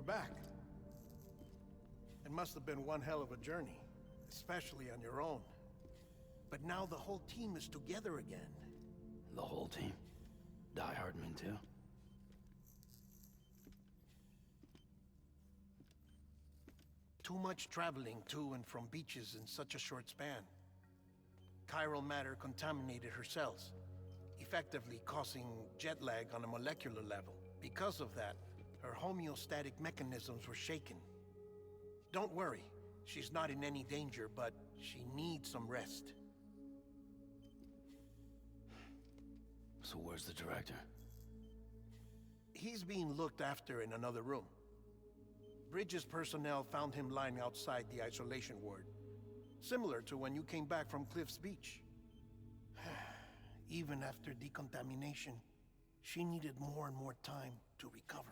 you're back. It must have been one hell of a journey, especially on your own. But now the whole team is together again. The whole team? Die Hardman too? Too much traveling to and from beaches in such a short span. Chiral matter contaminated her cells, effectively causing jet lag on a molecular level. Because of that, her homeostatic mechanisms were shaken. Don't worry, she's not in any danger, but she needs some rest. So where's the director? He's being looked after in another room. Bridges personnel found him lying outside the isolation ward. Similar to when you came back from Cliff's Beach. Even after decontamination, she needed more and more time to recover.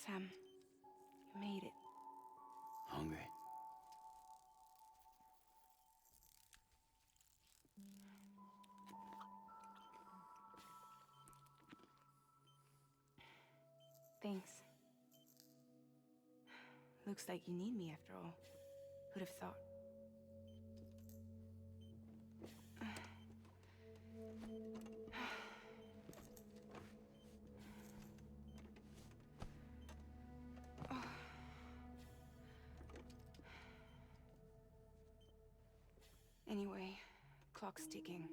Sam, you made it. Hungry? Thanks. Looks like you need me after all. Who'd have thought? Anyway, clock's ticking.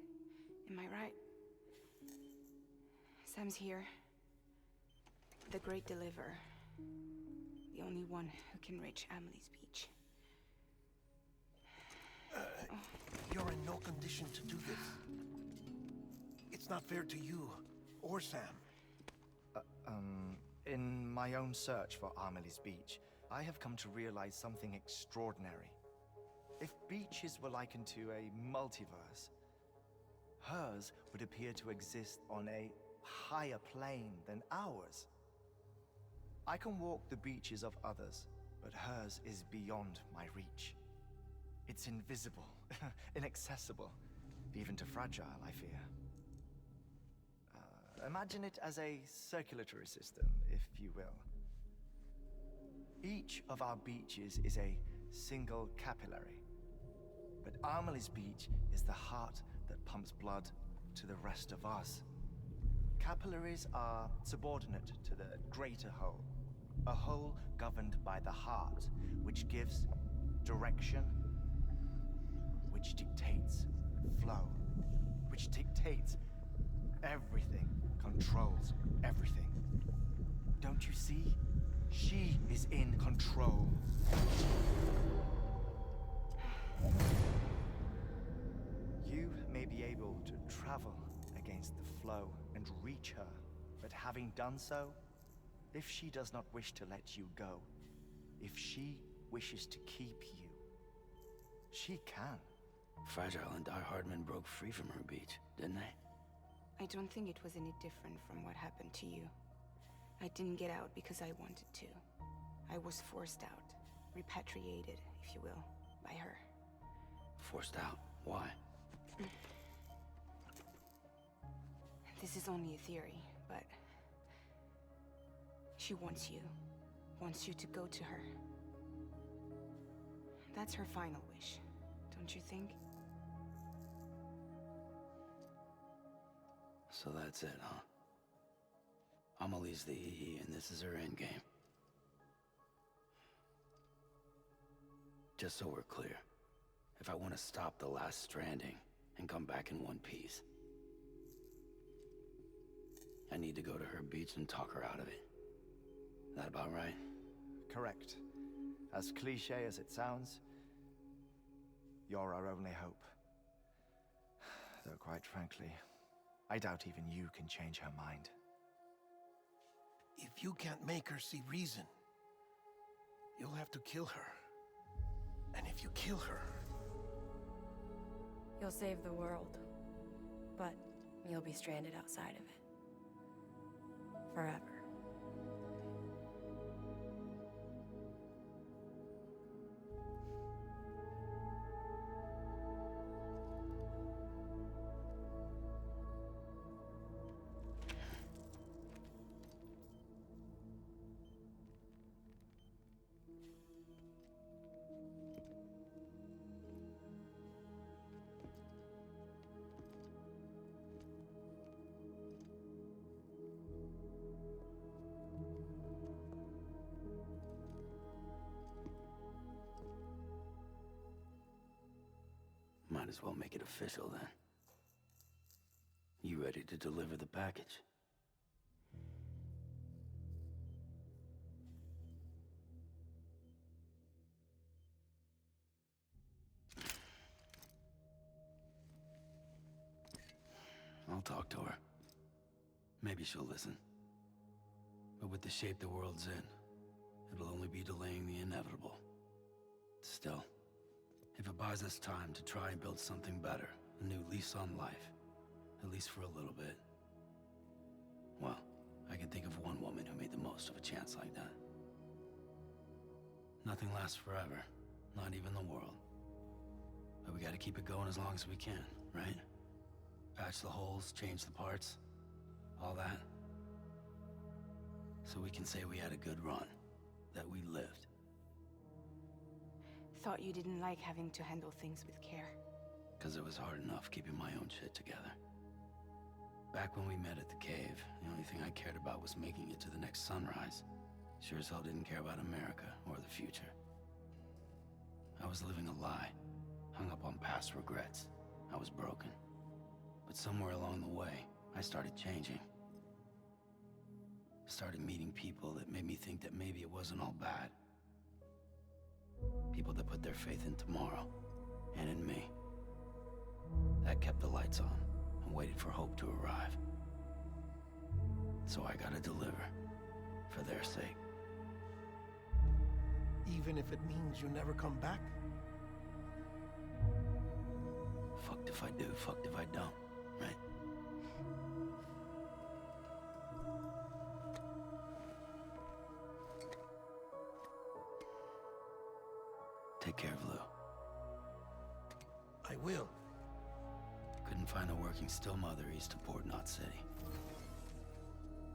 Am I right? Sam's here. The Great Deliverer. The only one who can reach Amelie's beach. You're in no condition to do this. It's not fair to you, or Sam. In my own search for Amelie's beach, I have come to realize something extraordinary. If beaches were likened to a multiverse, hers would appear to exist on a higher plane than ours. I can walk the beaches of others, but hers is beyond my reach. It's invisible, inaccessible, even to fragile, I fear. Imagine it as a circulatory system, if you will. Each of our beaches is a single capillary, but Amelie's beach is the heart that pumps blood to the rest of us. Capillaries are subordinate to the greater whole, a whole governed by the heart, which gives direction, which dictates flow, which dictates everything, controls everything. Don't you see? She is in control. You may be able to travel against the flow and reach her, but having done so, if she does not wish to let you go, if she wishes to keep you, she can. Fragile and Die Hardman broke free from her beach, didn't they? I don't think it was any different from what happened to you. I didn't get out because I wanted to. I was forced out, repatriated, if you will, by her. Forced out? Why? This is only a theory, but she wants you to go to her. That's her final wish, don't you think? So that's it, huh? Amelie's the EE, and this is her endgame. Just so we're clear, if I want to stop the last Stranding and come back in one piece, I need to go to her beach and talk her out of it. That about right? Correct. As cliché as it sounds, you're our only hope. Though quite frankly, I doubt even you can change her mind. If you can't make her see reason, you'll have to kill her. And if you kill her... You'll save the world, but you'll be stranded outside of it. Forever. as well make it official then. You ready to deliver the package? I'll talk to her. Maybe she'll listen. But with the shape the world's in, it'll only be delaying the inevitable. Still, if it buys us time to try and build something better, a new lease on life, at least for a little bit, well, I can think of one woman who made the most of a chance like that. Nothing lasts forever, not even the world. But we gotta keep it going as long as we can, right? Patch the holes, change the parts, all that. So we can say we had a good run, that we lived. Thought you didn't like having to handle things with care. 'Cause it was hard enough keeping my own shit together. Back when we met at the cave, the only thing I cared about was making it to the next sunrise. Sure as hell didn't care about America or the future. I was living a lie, hung up on past regrets. I was broken. But somewhere along the way, I started changing. Started meeting people that made me think that maybe it wasn't all bad. People that put their faith in tomorrow, and in me. That kept the lights on, and waited for hope to arrive. So I gotta deliver, for their sake. Even if it means you never come back? Fucked if I do, fucked if I don't, right? Take care of Lou. I will. Couldn't find a working still mother east of Port Knot City.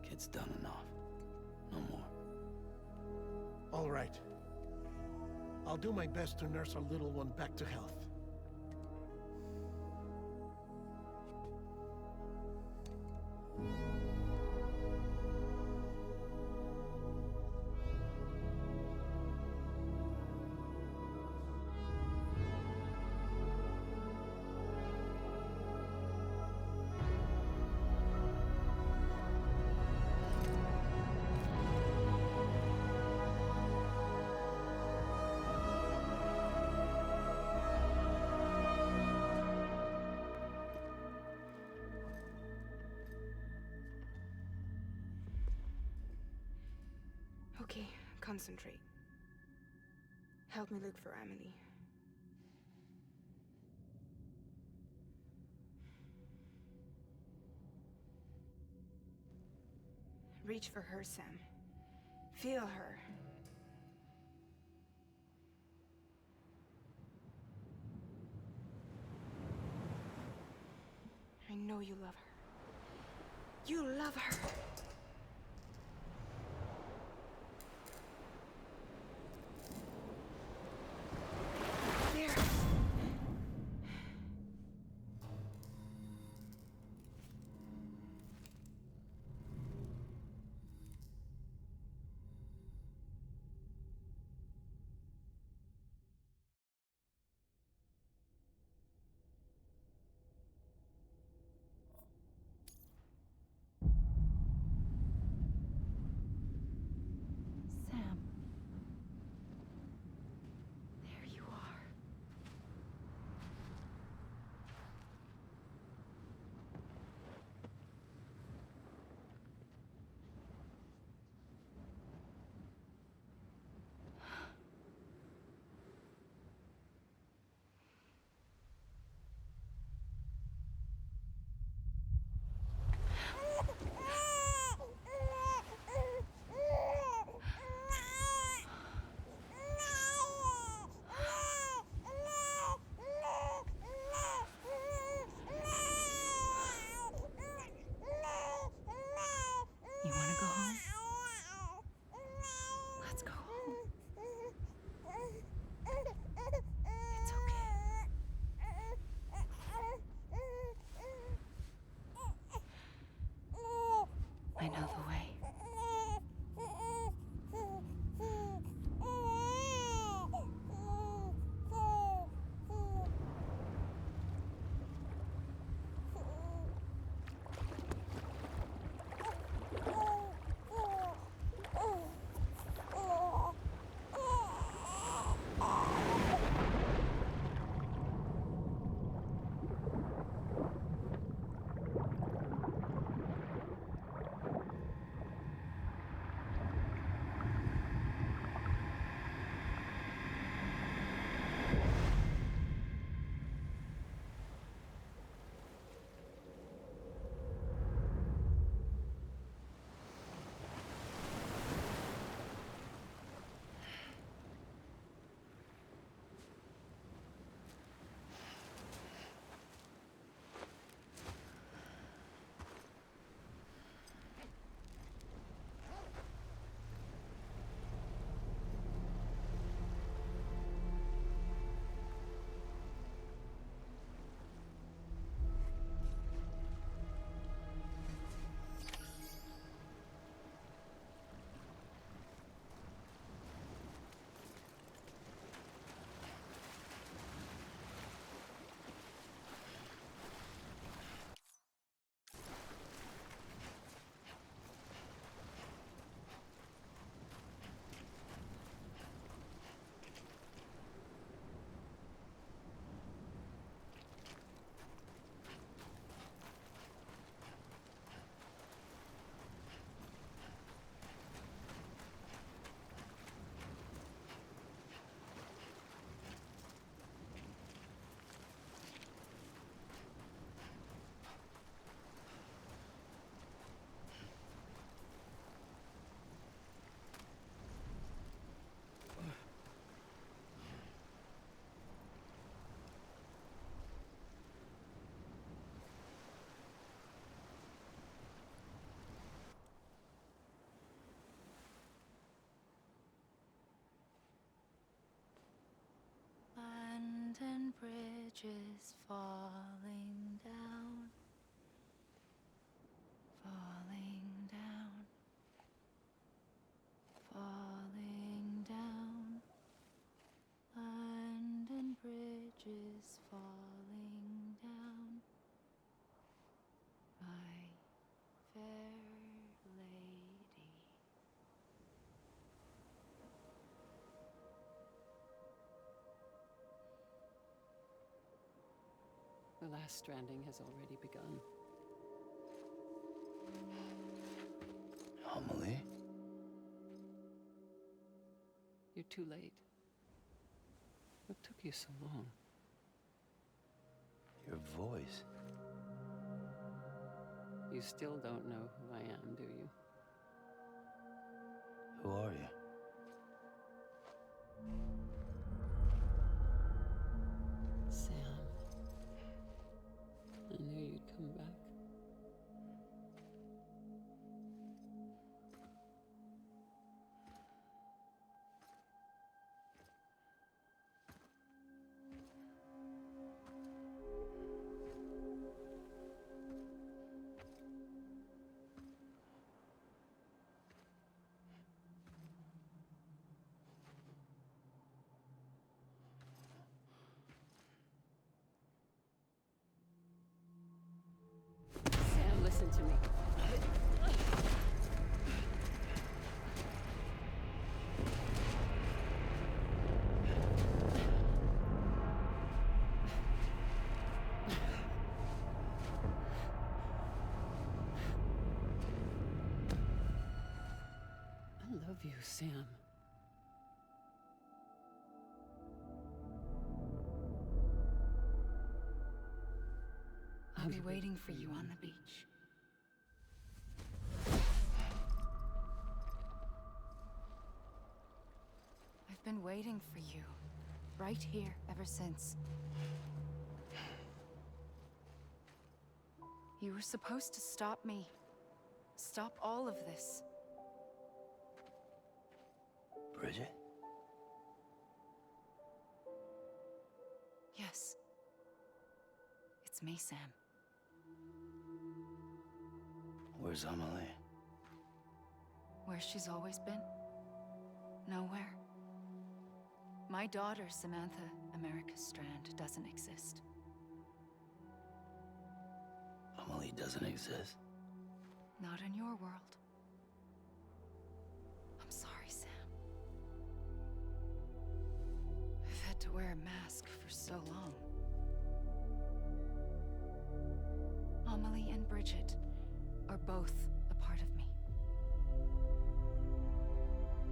Kid's done enough. No more. All right. I'll do my best to nurse our little one back to health. Okay, concentrate. Help me look for Amelie. Reach for her, Sam. Feel her. I know you love her. You love her! There! bridges falling down, falling down, falling down. London bridges falling down, my fair lady. The last stranding has already begun. Amelie? You're too late. What took you so long? Your voice. You still don't know who I am, do you? Who are you? Sam. I knew you'd come back. Sam, listen to me. I love you, Sam. I'll be waiting for you on the beach. I've been waiting for you, right here, ever since. You were supposed to stop me. Stop all of this. Bridget? Yes. It's me, Sam. Where's Amelie? Where she's always been. Nowhere. My daughter, Samantha America Strand, doesn't exist. Amelie doesn't exist. Not in your world. I'm sorry, Sam. I've had to wear a mask for so long. Amelie and Bridget are both a part of me.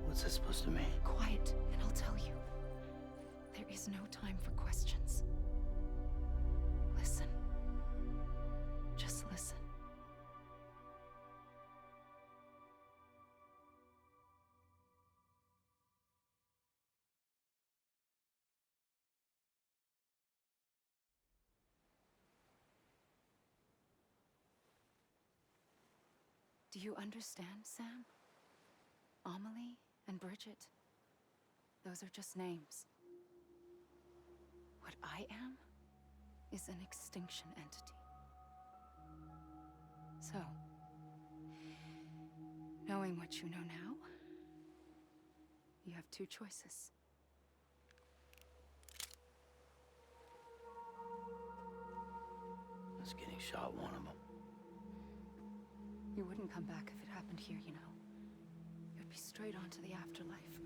What's that supposed to mean? Quiet, and I'll tell you. There is no time for questions. Listen. Just listen. Do you understand, Sam? Amelie and Bridget, those are just names. What I am is an extinction entity. So, knowing what you know now, you have two choices. I was getting shot, one of them. You wouldn't come back if it happened here, you know. You'd be straight on to the afterlife.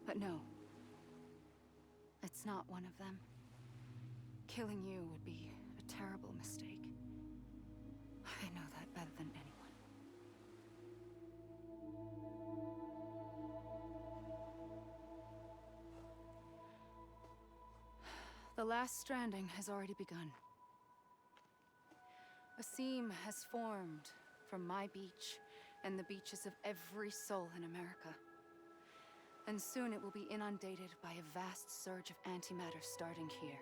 But no. It's not one of them. Killing you would be a terrible mistake. I know that better than anyone. The last stranding has already begun. A seam has formed from my beach and the beaches of every soul in America. And soon it will be inundated by a vast surge of antimatter starting here.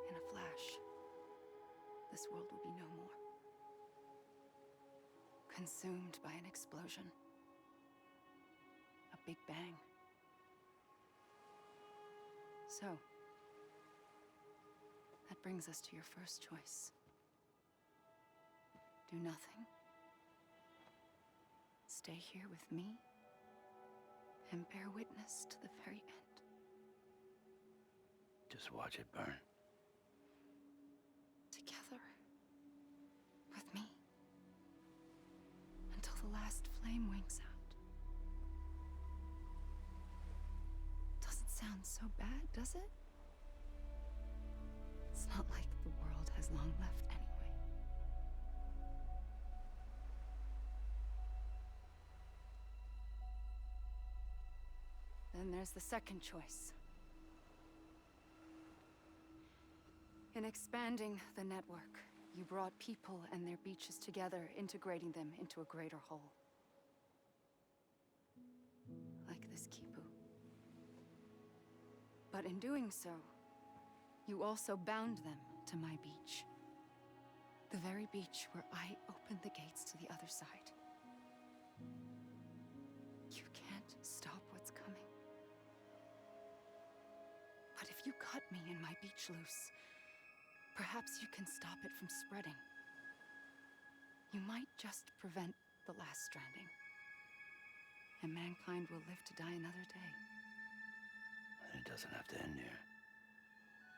In a flash, this world will be no more. Consumed by an explosion. A big bang. So, that brings us to your first choice. Do nothing. Stay here with me, and bear witness to the very end. Just watch it burn. Together. With me. Until the last flame winks out. Doesn't sound so bad, does it? It's not like the world has long left anyway. Then there's the second choice. In expanding the network, you brought people and their beaches together, integrating them into a greater whole. Like this Kipu. But in doing so, you also bound them to my beach. The very beach where I opened the gates to the other side. You can't stop what's coming. But if you cut me and my beach loose, perhaps you can stop it from spreading. You might just prevent the last stranding. And mankind will live to die another day. And it doesn't have to end here.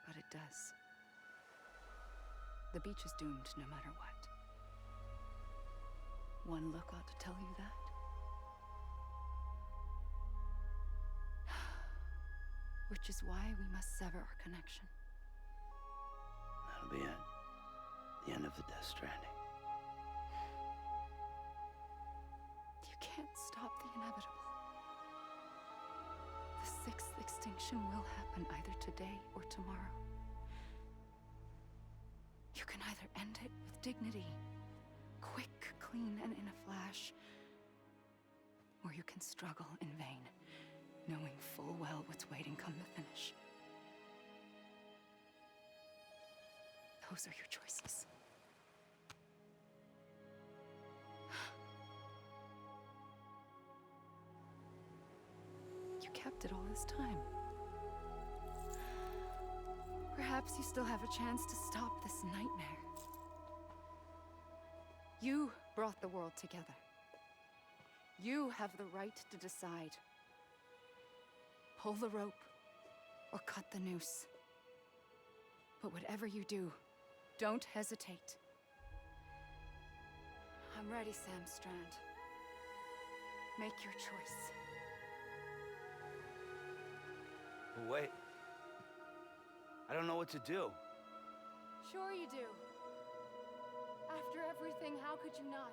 But it does. The beach is doomed no matter what. One look ought to tell you that. Which is why we must sever our connection. That'll be it. The end of the Death Stranding. You can't stop the inevitable. The sixth extinction will happen either today or tomorrow. You can either end it with dignity, quick, clean, and in a flash, or you can struggle in vain, knowing full well what's waiting come the finish. Those are your choices. You kept it all this time. Perhaps you still have a chance to stop this nightmare. You brought the world together. You have the right to decide. Pull the rope or cut the noose. But whatever you do, don't hesitate. I'm ready, Sam Strand. Make your choice. But wait. I don't know what to do. Sure you do. After everything, how could you not?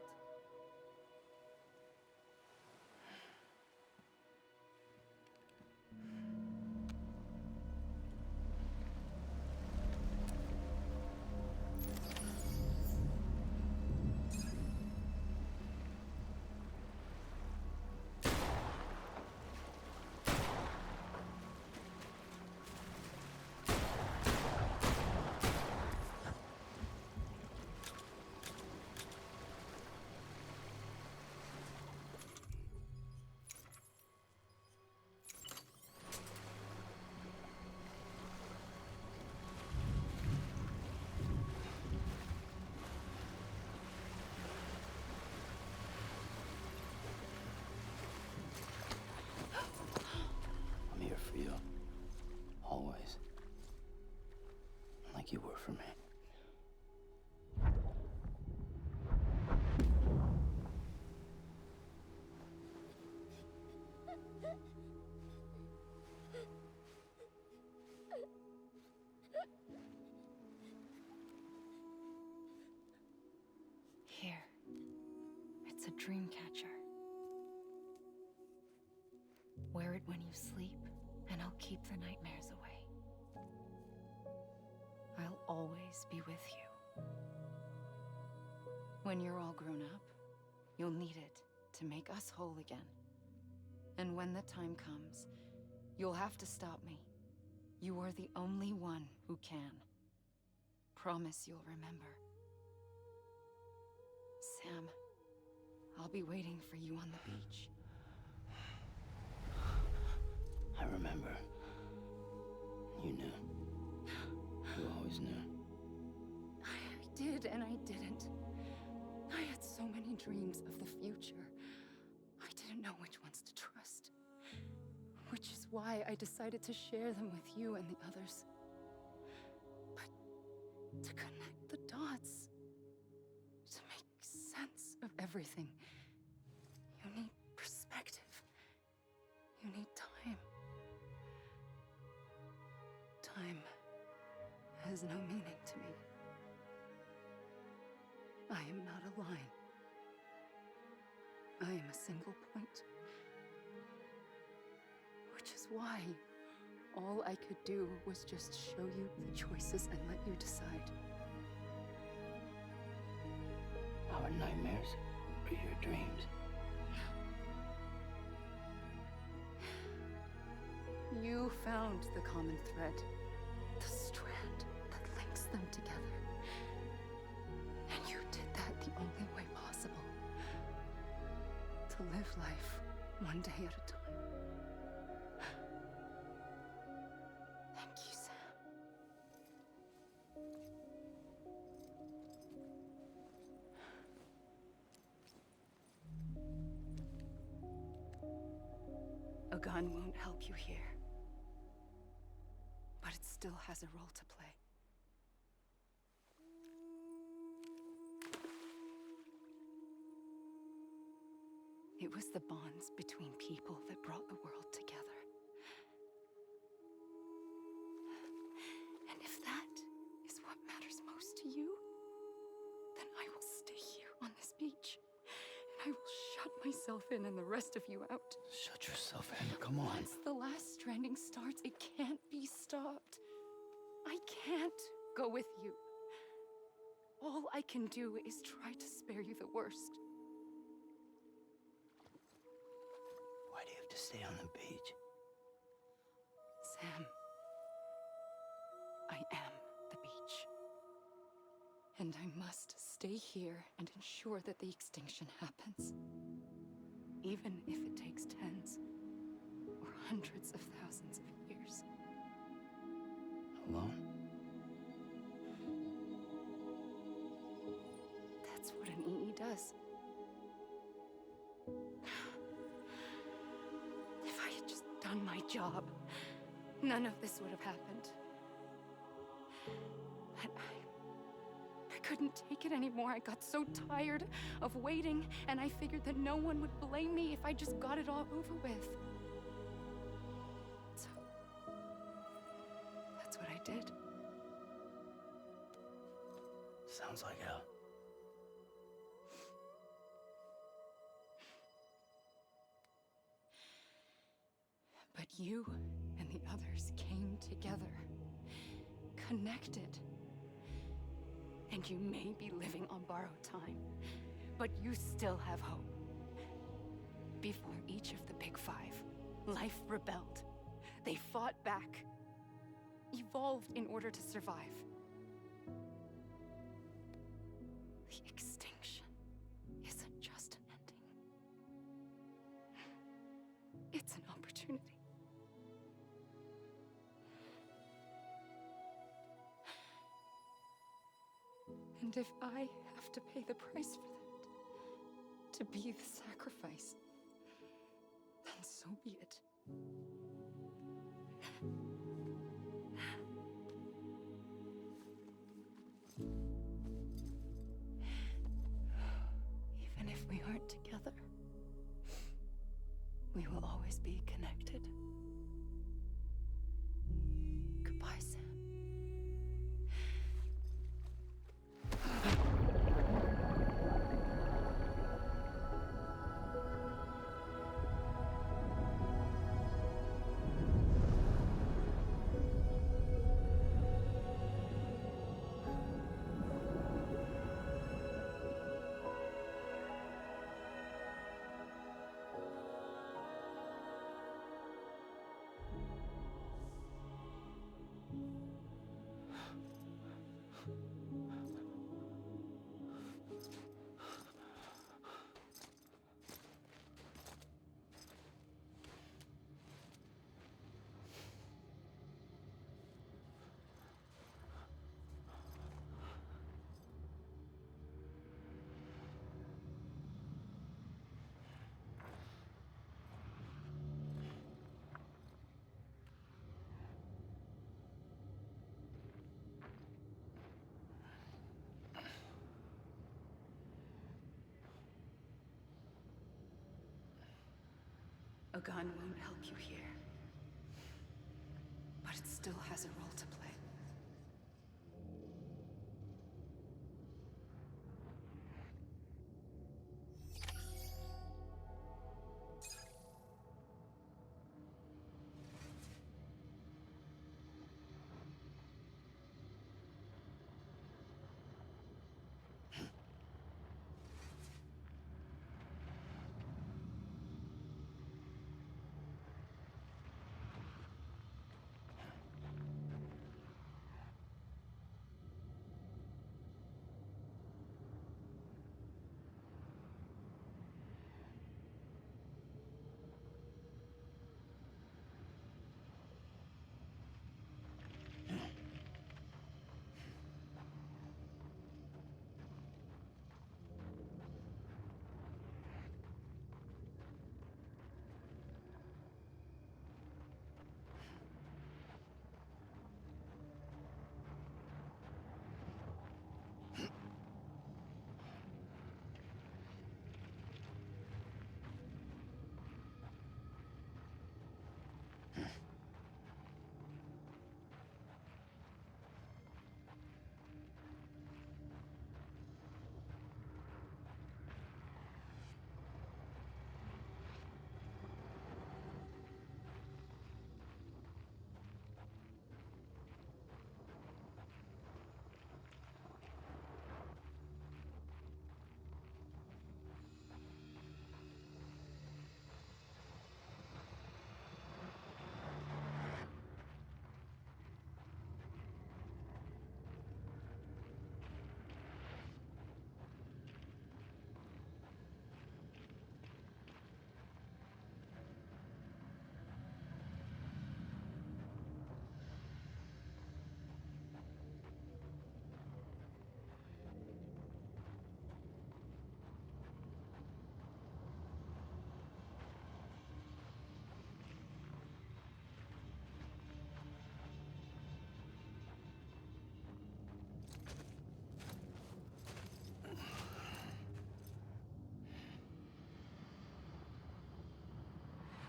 I'm here for you. Always. Like you were for me. Here. It's a dream catcher. Wear it when you sleep, and I'll keep the nightmares away. I'll always be with you. When you're all grown up, you'll need it to make us whole again. And when the time comes, you'll have to stop me. You are the only one who can. Promise you'll remember. Sam, I'll be waiting for you on the beach. I remember. You knew. You always knew. I did and I didn't. I had so many dreams of the future. I didn't know which ones to trust. Which is why I decided to share them with you and the others. But to connect the dots, to make sense of everything, you need perspective. You need time. Time has no meaning to me. I am not a line. I am a single point. Which is why all I could do was just show you the choices and let you decide. Our nightmares are your dreams. You found the common thread, the strand that links them together. And you did that the only way possible. To live life one day at a time. Thank you, Sam. A gun won't help you here. But it still has a role to play. It was the bonds between people that brought the world together. And if that is what matters most to you, then I will stay here on this beach. And I will shut myself in and the rest of you out. Shut yourself in, come on. Once the last stranding starts, it can't be stopped. I can't go with you. All I can do is try to spare you the worst. Why do you have to stay on the beach? Sam, I am the beach. And I must stay here and ensure that the extinction happens. Even if it takes tens or hundreds of thousands of years. Alone? That's what an EE does. If I had just done my job, none of this would have happened. But I couldn't take it anymore. I got so tired of waiting, and I figured that no one would blame me if I just got it all over with. So, that's what I did. Sounds like hell. But you and the others came together, connected. And you may be living on borrowed time, but you still have hope. Before each of the Big Five, life rebelled. They fought back, evolved in order to survive. The extinction isn't just an ending. It's an opportunity. And if I have to pay the price for that, to be the sacrifice, then so be it. Even if we aren't together, we will always be connected. Goodbye, Sam. A gun won't help you here. But it still has a role to play.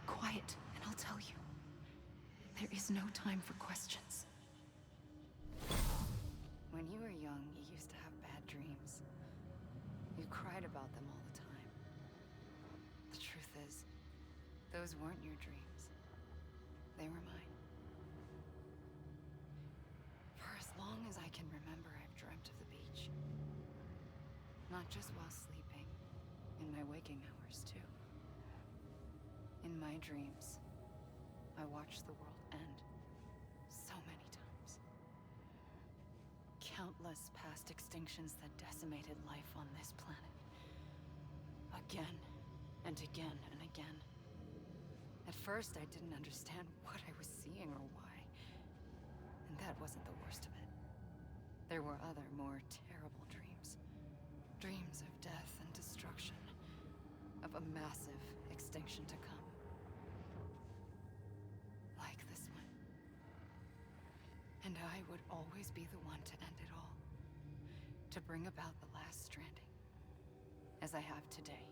Quiet, and I'll tell you. There is no time for questions. When you were young, you used to have bad dreams. You cried about them all the time. The truth is, those weren't your dreams. They were mine. For as long as I can remember, I've dreamt of the beach. Not just while sleeping, in my waking hours, too. In my dreams, I watched the world end so many times. Countless past extinctions that decimated life on this planet. Again, and again, and again. At first, I didn't understand what I was seeing or why. And that wasn't the worst of it. There were other, more terrible dreams. Dreams of death and destruction. Of a massive extinction to come. Like this one. And I would always be the one to end it all. To bring about the last stranding. As I have today.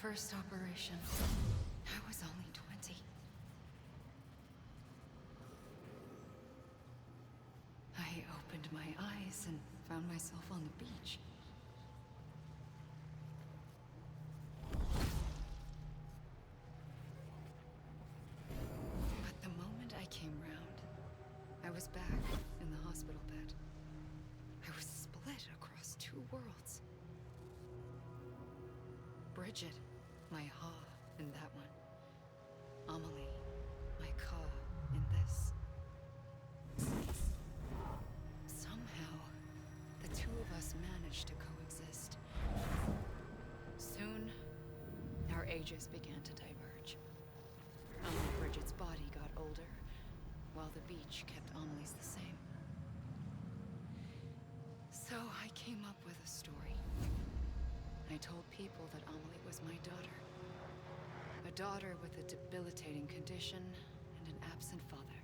first operation, I was only 20. I opened my eyes and found myself on the beach. But the moment I came round, I was back in the hospital bed. I was split across two worlds. Bridget, my Ha in that one. Amelie, my Ka in this. Somehow, the two of us managed to coexist. Soon, our ages began to diverge. Only Bridget's body got older, while the beach kept Amelie's the same. So I came up with a story. I told people that Amelie was my daughter. A daughter with a debilitating condition and an absent father.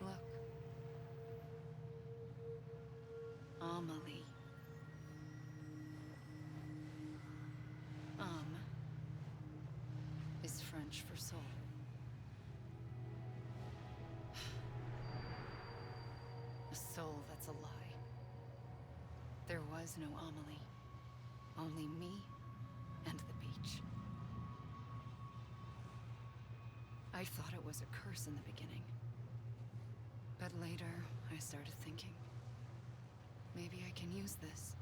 Look. Amelie. Is French for soul. A soul that's a lie. There was no Amelie. Only me and the beach. I thought it was a curse in the beginning. But later, I started thinking, maybe I can use this.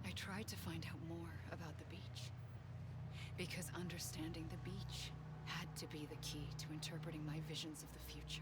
I tried to find out more about the beach. Because understanding the beach had to be the key to interpreting my visions of the future.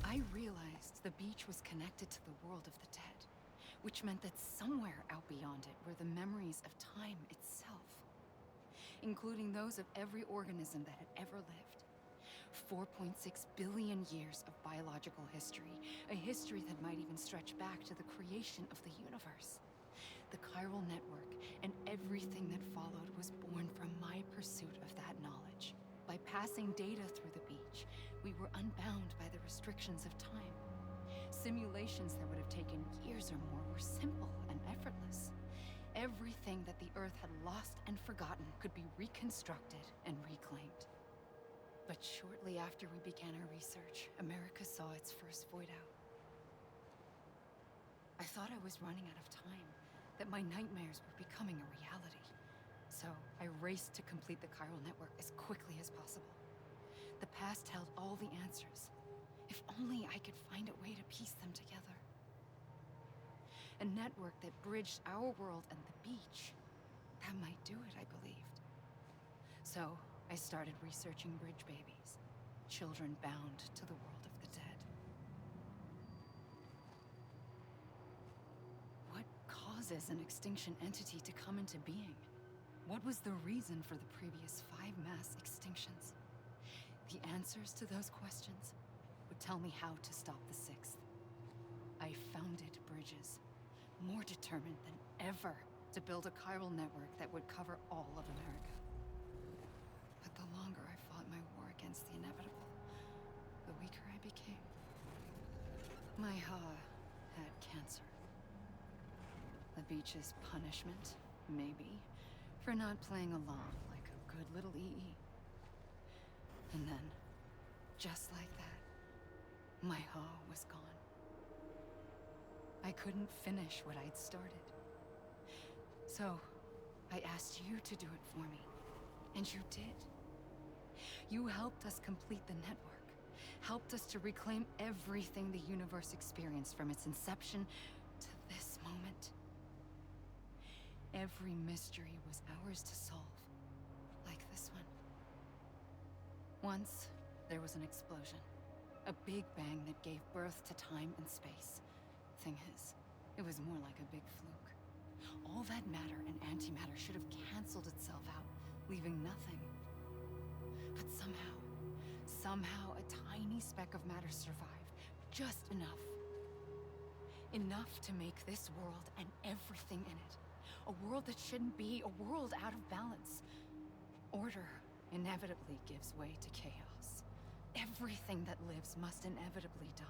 I realized the beach was connected to the world of the dead, which meant that somewhere out beyond it were the memories of time itself, including those of every organism that had ever lived. 4.6 billion years of biological history, a history that might even stretch back to the creation of the universe. The chiral network and everything that followed was born from my pursuit of that knowledge. By passing data through the beach, we were unbound by the restrictions of time. Simulations that would have taken years or more were simple and effortless. Everything that the Earth had lost and forgotten could be reconstructed and reclaimed. But shortly after we began our research, America saw its first void out. I thought I was running out of time, that my nightmares were becoming a reality. So I raced to complete the chiral network as quickly as possible. The past held all the answers. If only I could find a way to piece them together. A network that bridged our world and the beach. That might do it, I believed. So, I started researching bridge babies. Children bound to the world of the dead. What causes an extinction entity to come into being? What was the reason for the previous 5 mass extinctions? The answers to those questions would tell me how to stop the 6th. I founded bridges, more determined than ever to build a chiral network that would cover all of America. But the longer I fought my war against the inevitable, the weaker I became. My Ha had cancer. The beach's punishment, maybe, for not playing along like a good little EE. And then, just like that, my Ha was gone. I couldn't finish what I'd started. So, I asked you to do it for me. And you did. You helped us complete the network. Helped us to reclaim everything the universe experienced from its inception to this moment. Every mystery was ours to solve. Like this one. Once, there was an explosion. A big bang that gave birth to time and space. Thing is, it was more like a big fluke. All that matter and antimatter should have canceled itself out, leaving nothing. But somehow a tiny speck of matter survived. Just enough. Enough to make this world and everything in it. A world that shouldn't be, a world out of balance. Order inevitably gives way to chaos. Everything that lives must inevitably die.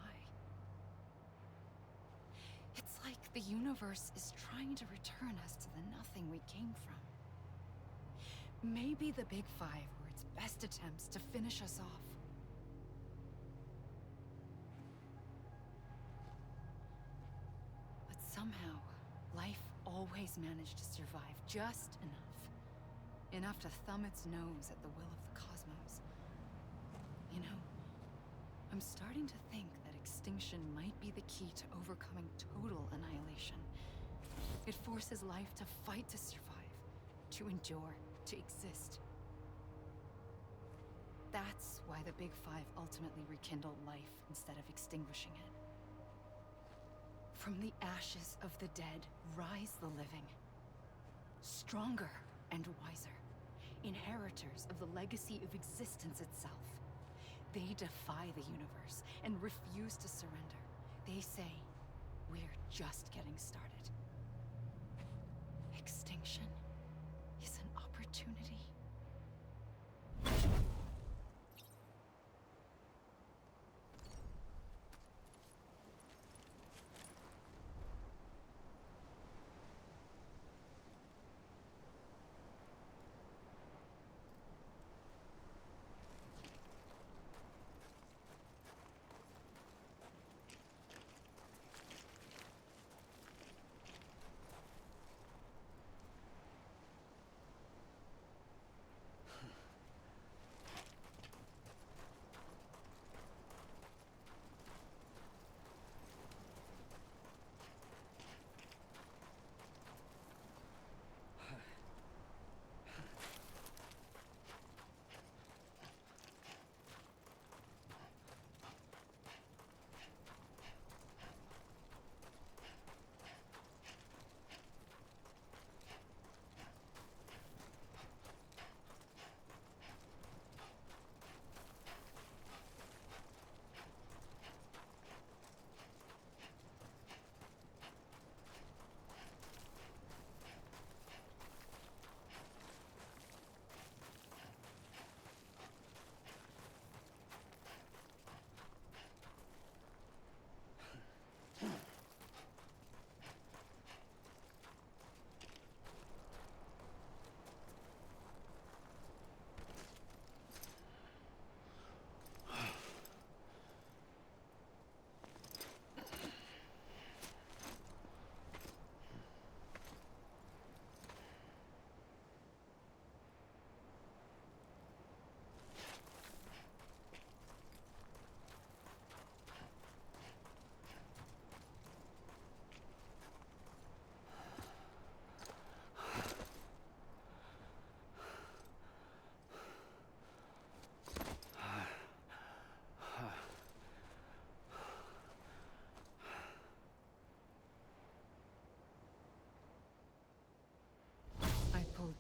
It's like the universe is trying to return us to the nothing we came from. Maybe the Big Five were its best attempts to finish us off. But somehow, life always managed to survive just enough. Enough to thumb its nose at the will of the cosmos. You know, I'm starting to think that extinction might be the key to overcoming total annihilation. It forces life to fight to survive, to endure, to exist. That's why the Big Five ultimately rekindled life instead of extinguishing it. From the ashes of the dead rise the living. Stronger and wiser. Inheritors of the legacy of existence itself. They defy the universe and refuse to surrender. They say, we're just getting started. Extinction is an opportunity.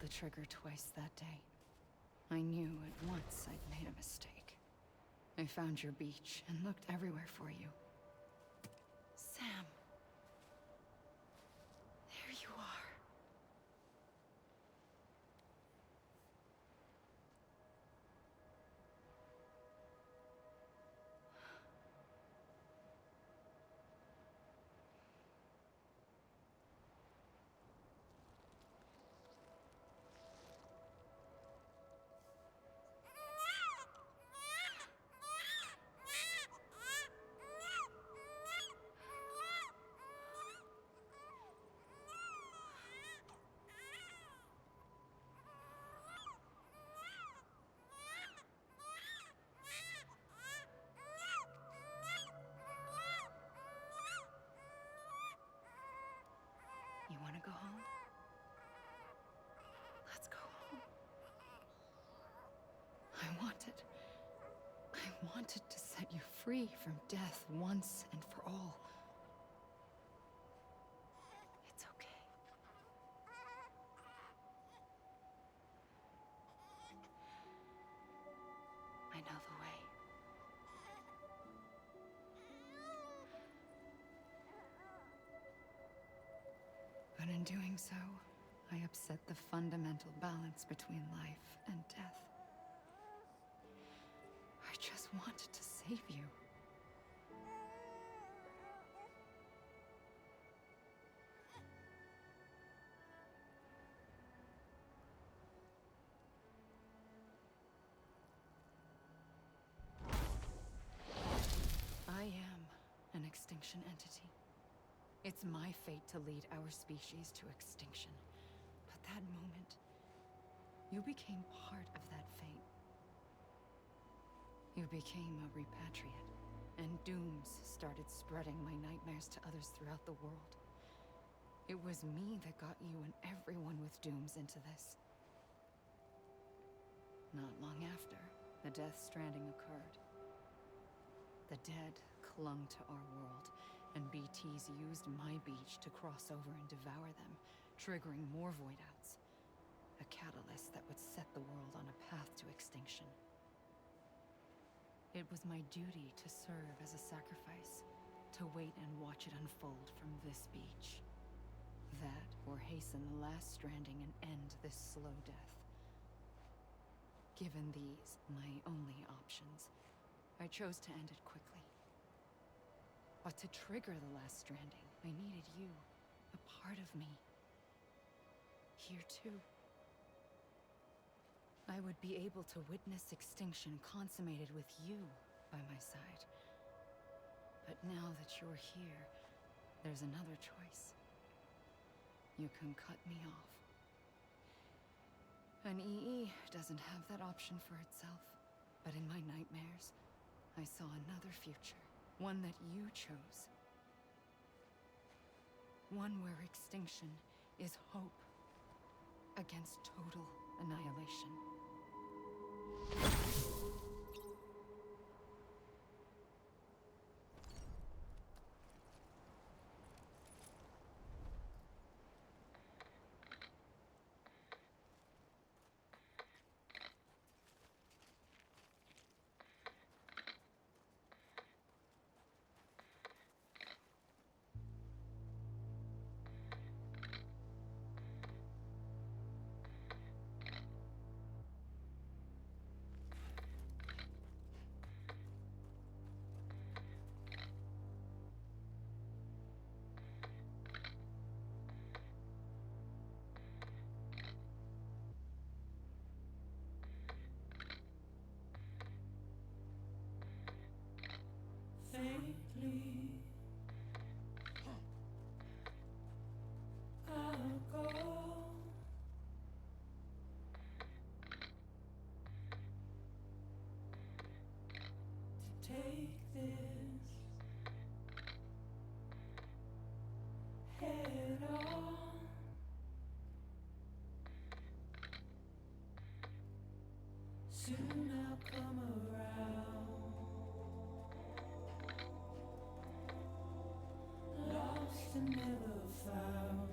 the trigger twice that day. I knew at once I'd made a mistake. I found your beach and looked everywhere for you. Sam. There you are. You want to go home? Let's go home. I wanted to set you free from death once and for all. It's okay. I know the way. But in doing so, I upset the fundamental balance between life and death. I just wanted to save you. I am an extinction entity. It's my fate to lead our species to extinction. But that moment, you became part of that fate. You became a repatriate, and dooms started spreading my nightmares to others throughout the world. It was me that got you and everyone with dooms into this. Not long after, the Death Stranding occurred. The dead clung to our world, and BTs used my beach to cross over and devour them, triggering more void-outs. A catalyst that would set the world on a path to extinction. It was my duty to serve as a sacrifice, to wait and watch it unfold from this beach. That, or hasten the last stranding and end this slow death. Given these, my only options, I chose to end it quickly. But to trigger the last stranding, I needed you, a part of me. Here too. I would be able to witness extinction consummated with you by my side. But now that you're here, there's another choice. You can cut me off. An EE doesn't have that option for itself. But in my nightmares, I saw another future. One that you chose. One where extinction is hope against total annihilation. Faintly, I'll go to take this head on. Soon I'll come around. Lost and never found.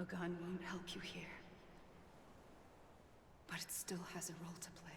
A gun won't help you here. But it still has a role to play.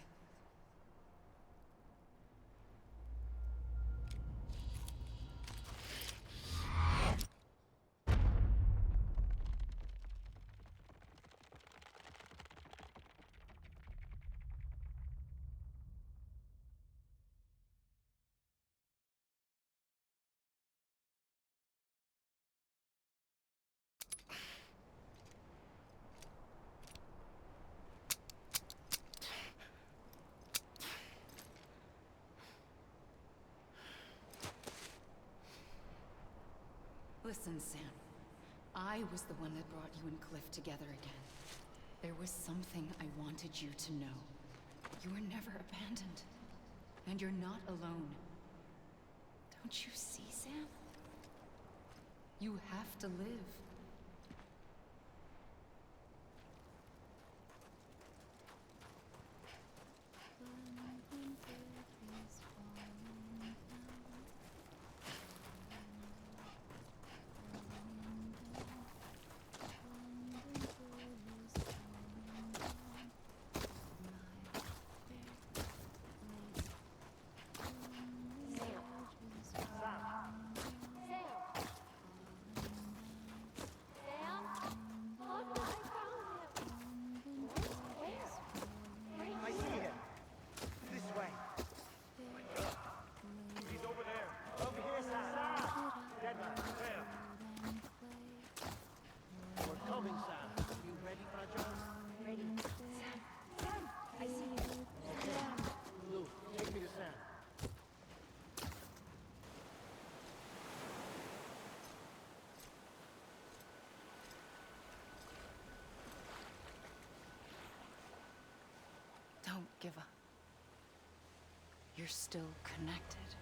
Listen, Sam. I was the one that brought you and Cliff together again. There was something I wanted you to know. You were never abandoned. And you're not alone. Don't you see, Sam? You have to live. I see him. This way. He's over there. Over here, Sam. Dead man. There. We're coming, Sam. You ready for a job? Ready. Sam, I see you. Lou, take me to Sam. Don't give up. You're still connected.